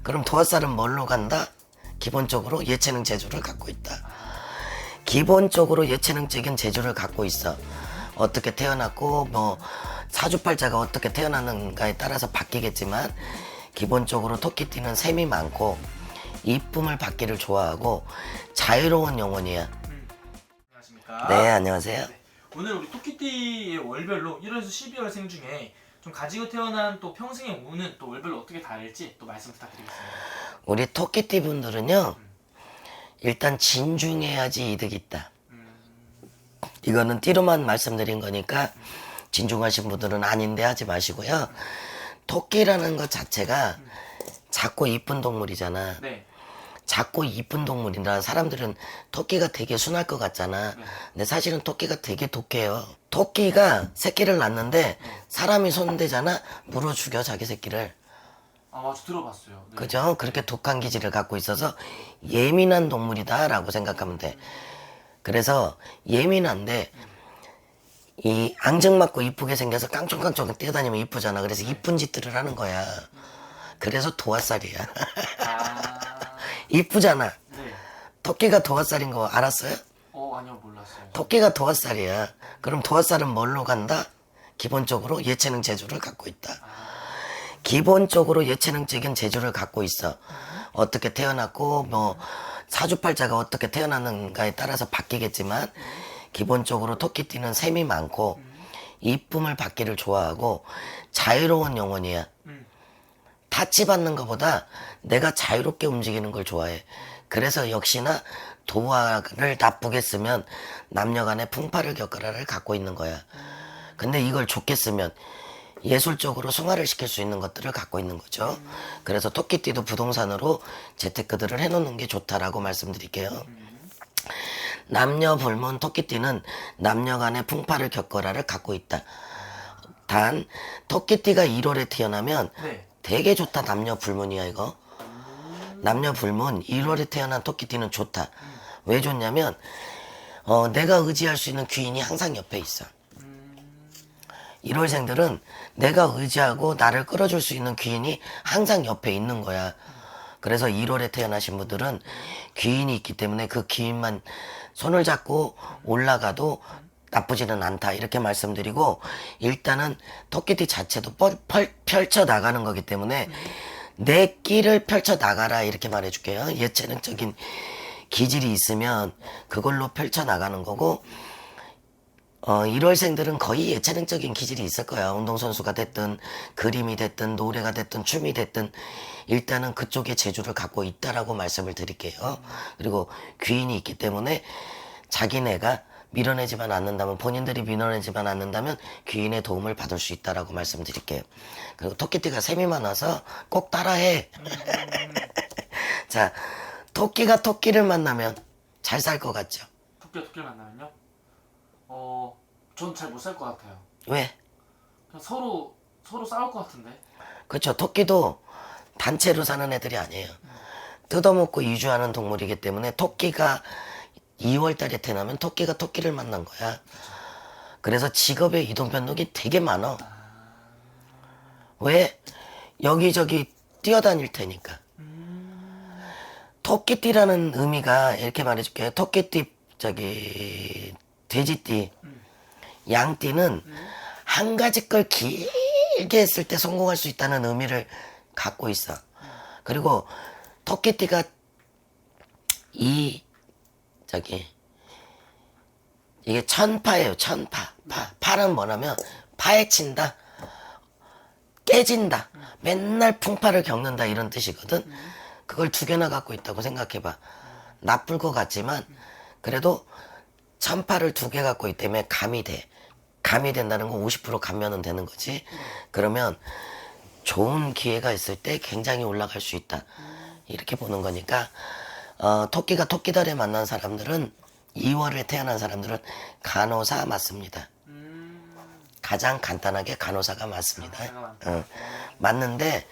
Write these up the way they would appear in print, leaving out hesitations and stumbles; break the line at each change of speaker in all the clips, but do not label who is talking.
그럼 도화살은 뭘로 간다? 기본적으로 예체능 재주를 갖고 있다. 기본적으로 예체능적인 재주를 갖고 있어. 어떻게 태어났고 뭐 사주팔자가 어떻게 태어났는가에 따라서 바뀌겠지만 기본적으로 토끼띠는 셈이 많고 이쁨을 받기를 좋아하고 자유로운 영혼이야.
안녕하십니까?
네, 안녕하세요.
네. 오늘 우리 토끼띠의 월별로 1월에서 12월생 중에 좀 가지고 태어난 또 평생의 운은 또 월별로 어떻게 다를지 또 말씀 부탁드리겠습니다.
우리 토끼띠 분들은요, 일단 진중해야지 이득이 있다. 이거는 띠로만 말씀드린 거니까 진중하신 분들은 아닌데 하지 마시고요. 토끼라는 것 자체가 작고 이쁜 동물이잖아.
네.
작고 이쁜 동물이라 사람들은 토끼가 되게 순할 것 같잖아.
네.
근데 사실은 토끼가 되게 독해요. 토끼가 새끼를 낳는데 사람이 손대잖아. 물어 죽여 자기 새끼를.
아, 맞아. 들어봤어요. 네.
그죠? 그렇게 독한 기질을 갖고 있어서 예민한 동물이다라고 생각하면 돼. 그래서 예민한데 이 앙증맞고 이쁘게 생겨서 깡총깡총 뛰어다니면 이쁘잖아. 그래서 이쁜 짓들을 하는 거야. 그래서 도화살이야.
아,
이쁘잖아.
네.
토끼가 도화살인 거 알았어요?
아니요. 몰랐어요.
토끼가 도화살이야. 그럼 도화살은 뭘로 간다? 기본적으로 예체능 재주를 갖고 있다. 기본적으로 예체능적인 재주를 갖고 있어. 어떻게 태어났고 뭐 사주팔자가 어떻게 태어났는가에 따라서 바뀌겠지만 기본적으로 토끼띠는 셈이 많고 이쁨을 받기를 좋아하고 자유로운 영혼이야. 타치받는 것보다 내가 자유롭게 움직이는 걸 좋아해. 그래서 역시나 도화를 나쁘게 쓰면 남녀간의 풍파를 겪으라를 갖고 있는 거야. 근데 이걸 좋게 쓰면 예술적으로 승화를 시킬 수 있는 것들을 갖고 있는 거죠. 그래서 토끼띠도 부동산으로 재테크들을 해놓는 게 좋다라고 말씀드릴게요. 남녀 불문 토끼띠는 남녀간의 풍파를 겪어라를 갖고 있다. 단 토끼띠가 1월에 태어나면
네.
되게 좋다. 남녀 불문이야 이거. 남녀 불문 1월에 태어난 토끼띠는 좋다. 왜 좋냐면 내가 의지할 수 있는 귀인이 항상 옆에 있어. 1월생들은 내가 의지하고 나를 끌어줄 수 있는 귀인이 항상 옆에 있는 거야. 그래서 1월에 태어나신 분들은 귀인이 있기 때문에 그 귀인만 손을 잡고 올라가도 나쁘지는 않다 이렇게 말씀드리고, 일단은 토끼띠 자체도 펼쳐 나가는 거기 때문에 내 끼를 펼쳐 나가라 이렇게 말해줄게요. 예체능적인 기질이 있으면 그걸로 펼쳐 나가는 거고, 1월생들은 거의 예체능적인 기질이 있을 거야. 운동선수가 됐든 그림이 됐든 노래가 됐든 춤이 됐든 일단은 그쪽의 재주를 갖고 있다라고 말씀을 드릴게요. 그리고 귀인이 있기 때문에 자기네가 밀어내지만 않는다면, 본인들이 밀어내지만 않는다면 귀인의 도움을 받을 수 있다라고 말씀드릴게요. 그리고 토끼띠가 셈이 많아서 꼭 따라해. 자, 토끼가 토끼를 만나면 잘 살 것 같죠?
토끼가 토끼를 만나면요? 전 잘 못 살 것 같아요.
왜?
그냥 서로 싸울 것 같은데.
그렇죠. 토끼도 단체로 사는 애들이 아니에요. 뜯어먹고 이주하는 동물이기 때문에 토끼가 2월 달에 태어나면 토끼가 토끼를 만난 거야. 그래서 직업의 이동 변동이 되게 많아. 왜? 여기저기 뛰어다닐 테니까. 토끼띠라는 의미가 이렇게 말해줄게요. 토끼띠, 돼지띠, 양띠는 한 가지 걸 길게 했을 때 성공할 수 있다는 의미를 갖고 있어. 그리고 토끼띠가 이게 천파예요. 천파. 파는 뭐냐면 파헤친다, 깨진다, 맨날 풍파를 겪는다 이런 뜻이거든. 그걸 두 개나 갖고 있다고 생각해봐. 나쁠 것 같지만 그래도 천파를 두 개 갖고 있기 때문에 감이 돼. 감이 된다는 건 50% 감면은 되는 거지. 그러면 좋은 기회가 있을 때 굉장히 올라갈 수 있다 이렇게 보는 거니까, 토끼가 토끼달에 만난 사람들은 2월에 태어난 사람들은 간호사 맞습니다. 가장 간단하게 간호사가 맞습니다. 맞는데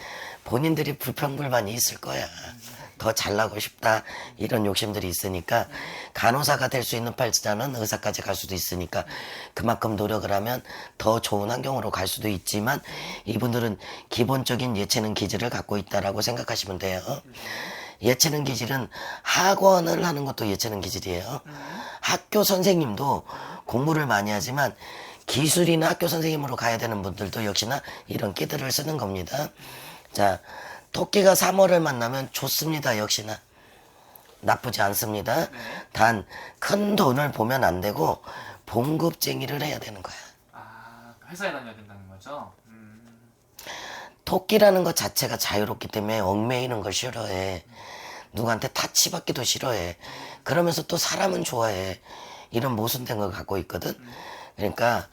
본인들이 불평불만이 있을 거야. 더 잘나고 싶다 이런 욕심들이 있으니까 간호사가 될 수 있는 팔자는 의사까지 갈 수도 있으니까 그만큼 노력을 하면 더 좋은 환경으로 갈 수도 있지만 이분들은 기본적인 예체능 기질을 갖고 있다라고 생각하시면 돼요. 예체능 기질은 학원을 하는 것도 예체능 기질이에요. 학교 선생님도 공부를 많이 하지만 기술이나 학교 선생님으로 가야 되는 분들도 역시나 이런 끼들을 쓰는 겁니다. 자, 토끼가 3월을 만나면 좋습니다. 역시나 나쁘지 않습니다. 단 큰 돈을 보면 안 되고 봉급쟁이를 해야 되는 거야.
아, 회사에 다녀야 된다는 거죠?
토끼라는 것 자체가 자유롭기 때문에 얽매이는 걸 싫어해. 누구한테 타치받기도 싫어해. 그러면서 또 사람은 좋아해. 이런 모순된 걸 갖고 있거든. 그러니까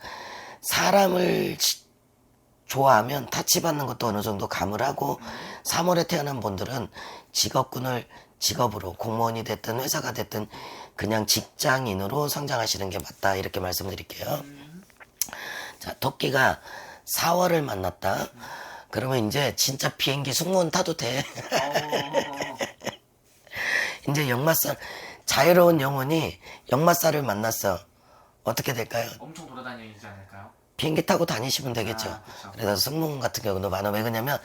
사람을 좋아하면 타치받는 것도 어느 정도 감을 하고 3월에 태어난 분들은 직업으로 공무원이 됐든 회사가 됐든 그냥 직장인으로 성장하시는 게 맞다 이렇게 말씀드릴게요. 자, 토끼가 4월을 만났다. 그러면 이제 진짜 비행기 승무원 타도 돼. 이제 역마살 자유로운 영혼이 역마살을 만났어. 어떻게 될까요?
엄청 돌아다니지 않을까요?
비행기 타고 다니시면 되겠죠.
아, 그쵸.
그래서 승무원 같은 경우도 많아. 왜 그러냐면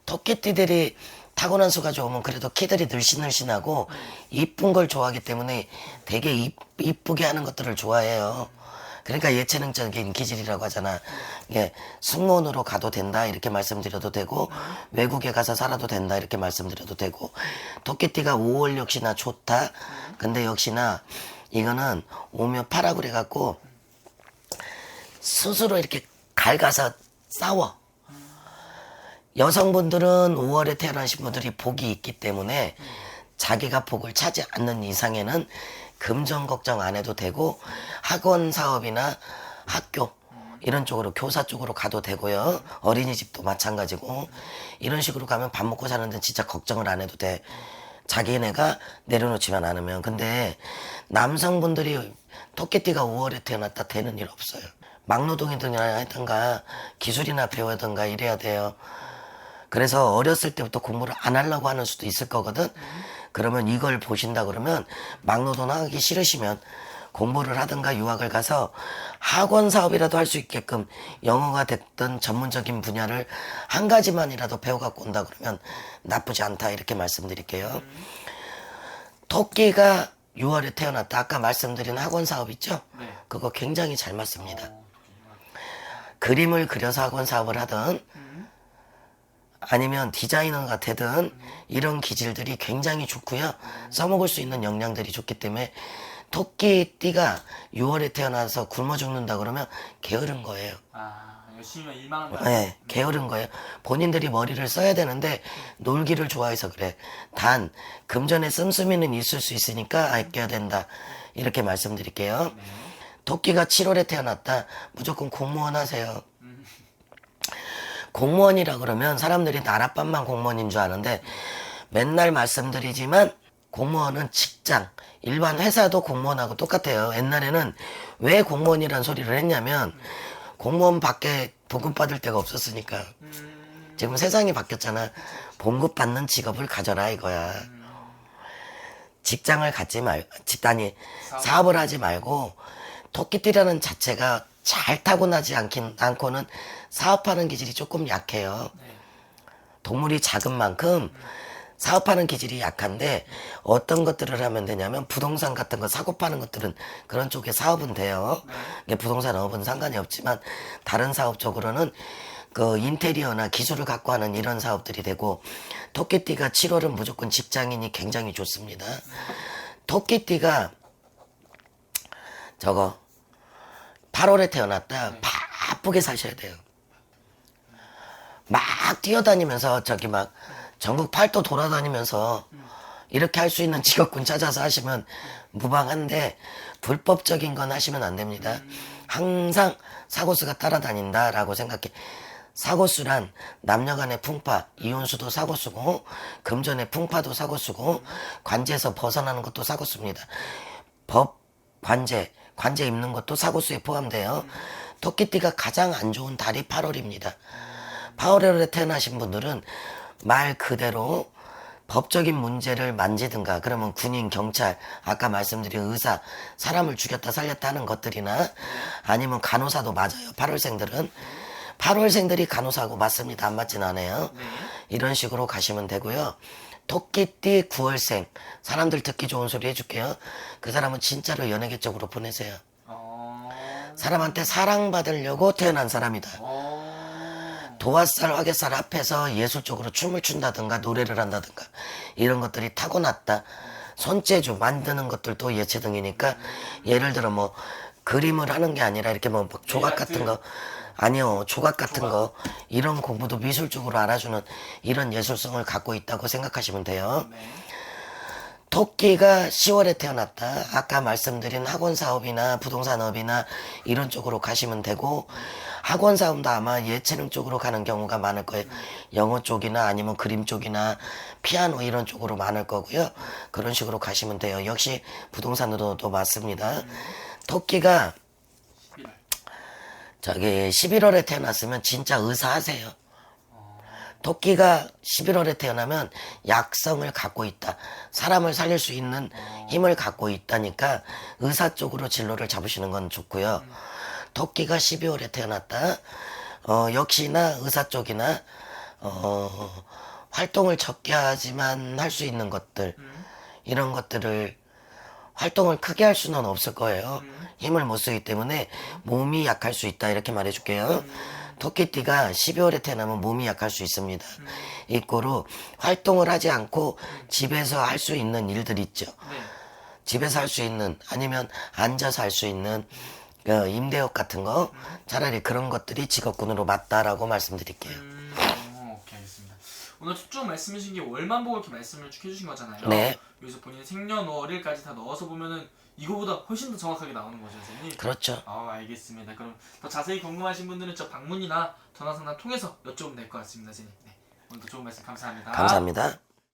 토끼띠들이 타고난 수가 좋으면 그래도 키들이 늘씬늘씬하고 이쁜 걸 좋아하기 때문에 되게 이쁘게 하는 것들을 좋아해요. 그러니까 예체능적인 기질이라고 하잖아. 이게 승무원으로 가도 된다 이렇게 말씀드려도 되고 외국에 가서 살아도 된다 이렇게 말씀드려도 되고 토끼띠가 5월 역시나 좋다. 근데 역시나 이거는 오면 파라 그래갖고 스스로 이렇게 갉아서 싸워. 여성분들은 5월에 태어나신 분들이 복이 있기 때문에 자기가 복을 차지 않는 이상에는 금전 걱정 안 해도 되고 학원 사업이나 학교 이런 쪽으로 교사 쪽으로 가도 되고요. 어린이집도 마찬가지고 이런 식으로 가면 밥 먹고 사는데 진짜 걱정을 안 해도 돼. 자기네가 내려놓지만 않으면. 근데 남성분들이 토끼띠가 5월에 태어났다 되는 일 없어요. 막노동이든가 하든가 기술이나 배우든가 이래야 돼요. 그래서 어렸을 때부터 공부를 안 하려고 하는 수도 있을 거거든. 그러면 이걸 보신다 그러면 막노동 하기 싫으시면 공부를 하든가 유학을 가서 학원 사업이라도 할 수 있게끔 영어가 됐든 전문적인 분야를 한 가지만이라도 배워갖고 온다 그러면 나쁘지 않다 이렇게 말씀드릴게요. 토끼가 6월에 태어났다. 아까 말씀드린 학원 사업 있죠?
네.
그거 굉장히 잘 맞습니다. 그림을 그려서 학원 사업을 하든 아니면 디자이너가 되든 이런 기질들이 굉장히 좋고요. 써먹을 수 있는 역량들이 좋기 때문에 토끼띠가 6월에 태어나서 굶어 죽는다 그러면 게으른 거예요.
아, 열심히 일만 한다.
네, 게으른 거예요. 본인들이 머리를 써야 되는데 놀기를 좋아해서 그래. 단 금전에 씀씀이는 있을 수 있으니까 아껴야 된다. 이렇게 말씀드릴게요. 토끼가 7월에 태어났다. 무조건 공무원 하세요. 공무원이라 그러면 사람들이 나랏밥만 공무원인 줄 아는데 맨날 말씀드리지만 공무원은 직장, 일반 회사도 공무원하고 똑같아요. 옛날에는 왜 공무원이란 소리를 했냐면 공무원 밖에 봉급 받을 데가 없었으니까. 지금 세상이 바뀌었잖아. 봉급 받는 직업을 가져라 이거야. 직장을 갖지 말고, 사업을 하지 말고 토끼띠라는 자체가 잘 타고나지 않고는 사업하는 기질이 조금 약해요. 동물이 작은 만큼 사업하는 기질이 약한데 어떤 것들을 하면 되냐면 부동산 같은 거 사고 파는 것들은 그런 쪽에 사업은 돼요. 부동산 업은 상관이 없지만 다른 사업 쪽으로는 그 인테리어나 기술을 갖고 하는 이런 사업들이 되고 토끼띠가 7월은 무조건 직장인이 굉장히 좋습니다. 토끼띠가 저거 8월에 태어났다. 바쁘게 사셔야 돼요. 막 뛰어다니면서 저기 막 전국 팔도 돌아다니면서 이렇게 할 수 있는 직업군 찾아서 하시면 무방한데 불법적인 건 하시면 안 됩니다. 항상 사고수가 따라다닌다라고 생각해. 사고수란 남녀간의 풍파, 이혼수도 사고수고 금전의 풍파도 사고수고 관제에서 벗어나는 것도 사고수입니다. 법, 관제 입는 것도 사고수에 포함돼요. 토끼띠가 가장 안 좋은 달이 8월입니다. 8월에 태어나신 분들은 말 그대로 법적인 문제를 만지든가 그러면 군인, 경찰, 아까 말씀드린 의사, 사람을 죽였다 살렸다 하는 것들이나 아니면 간호사도 맞아요. 8월생들은. 8월생들이 간호사하고 맞습니다. 안 맞진 않아요.
네.
이런 식으로 가시면 되고요. 토끼띠 9월생. 사람들 듣기 좋은 소리 해줄게요. 그 사람은 진짜로 연예계 쪽으로 보내세요. 사람한테 사랑받으려고 태어난 사람이다. 도화살, 화개살 앞에서 예술적으로 춤을 춘다든가 노래를 한다든가 이런 것들이 타고났다. 손재주 만드는 것들도 예체등이니까 예를 들어 뭐 그림을 하는 게 아니라 이렇게 뭐 조각 같은 거 아니요 조각 같은 거 이런 공부도 미술적으로 알아주는 이런 예술성을 갖고 있다고 생각하시면 돼요.
네.
토끼가 10월에 태어났다. 아까 말씀드린 학원 사업이나 부동산업이나 이런 쪽으로 가시면 되고 학원 사업도 아마 예체능 쪽으로 가는 경우가 많을 거예요. 영어 쪽이나 아니면 그림 쪽이나 피아노 이런 쪽으로 많을 거고요. 그런 식으로 가시면 돼요. 역시 부동산으로도 맞습니다. 토끼가
11월.
저기 11월에 태어났으면 진짜 의사 하세요. 토끼가 11월에 태어나면 약성을 갖고 있다. 사람을 살릴 수 있는 힘을 갖고 있다니까 의사 쪽으로 진로를 잡으시는 건 좋고요. 토끼가 12월에 태어났다. 역시나 의사 쪽이나 활동을 적게 하지만 할 수 있는 것들 이런 것들을 활동을 크게 할 수는 없을 거예요. 힘을 못 쓰기 때문에 몸이 약할 수 있다 이렇게 말해줄게요. 토끼띠가 12월에 태어나면 몸이 약할 수 있습니다. 이 꼴로 활동을 하지 않고 집에서 할 수 있는 일들 있죠.
네.
집에서 할 수 있는 아니면 앉아서 할 수 있는 임대업 같은 거 차라리 그런 것들이 직업군으로 맞다라고 말씀드릴게요.
오케이, 알겠습니다. 오늘 쭉 말씀해 주신 게 월만 보고 이렇게 말씀을 쭉 해주신 거잖아요.
네.
여기서 본인의 생년월일까지 다 넣어서 보면은 이거보다 훨씬 더 정확하게 나오는 거죠, 선생님?
그렇죠.
알겠습니다. 그럼 더 자세히 궁금하신 분들은 저 방문이나 전화 상담 통해서 여쭤보면 될 것 같습니다, 선생님. 네. 오늘도 좋은 말씀 감사합니다.
감사합니다.